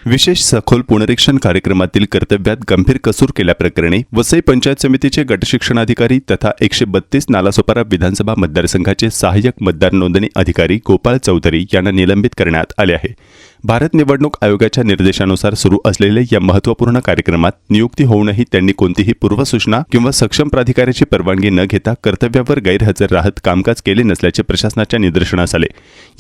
विशेष सखोल पुनरीक्षण कार्यक्रमातील कर्तव्यात गंभीर कसूर केल्याप्रकरणी वसई पंचायत समितीचे गटशिक्षणाधिकारी तथा 132 नालासोपारा विधानसभा मतदारसंघाचे सहाय्यक मतदार नोंदणी अधिकारी गोपाळ चौधरी यांना निलंबित करण्यात आले आहे। भारत निवडणूक आयोगाच्या निर्देशानुसार सुरू असलेल्या या महत्त्वपूर्ण कार्यक्रमात नियुक्ती होऊनही त्यांनी कोणतीही पूर्वसूचना किंवा सक्षम प्राधिकाऱ्याची परवानगी न घेता कर्तव्यावर गैरहजर राहत कामकाज केले नसल्याचे प्रशासनाच्या निदर्शनास आले।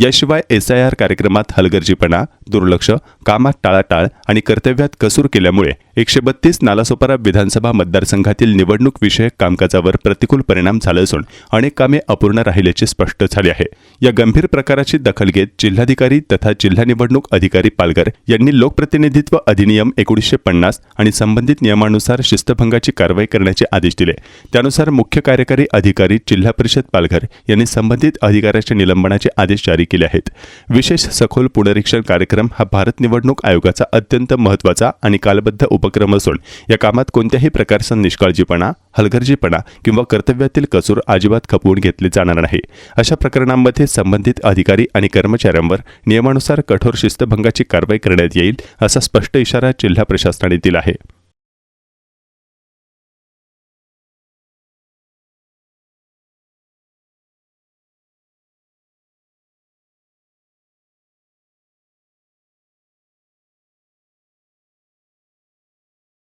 याशिवाय SIR कार्यक्रमात हलगर्जीपणा, दुर्लक्ष, कामात टाळाटाळ आणि कर्तव्यात कसूर केल्यामुळे 132 नालासोपारा विधानसभा मतदारसंघातील निवडणूक विषयक कामकाजावर प्रतिकूल परिणाम झाला असून अनेक कामे अपूर्ण राहिल्याचे स्पष्ट झाले आहे। या गंभीर प्रकाराची दखल घेत जिल्हाधिकारी तथा जिल्हा निवडणूक अधिकारी पालघर यांनी लोकप्रतिनिधित्व अधिनियम 1950 आणि संबंधित नियमानुसार शिस्तभंगाची कारवाई करण्याचे आदेश दिले। त्यानुसार मुख्य कार्यकारी अधिकारी जिल्हा परिषद पालघर यांनी संबंधित अधिकाऱ्याच्या निलंबनाचे आदेश जारी केले आहेत। विशेष सखोल पुनरीक्षण कार्यक्रम हा भारत निवडणूक आयोगाचा अत्यंत महत्त्वाचा आणि कालबद्ध उपक्रम असून या कामात कोणत्याही प्रकारचा निष्काळजीपणा, हलगर्जीपणा किंवा कर्तव्यातील कसूर अजिबात खपवून घेतले जाणार नाही। अशा प्रकरणांमध्ये संबंधित अधिकारी आणि कर्मचाऱ्यांवर नियमानुसार कठोर शिस्तभंगाची कारवाई करण्यात येईल असा स्पष्ट इशारा जिल्हा प्रशासनाने दिला आहे।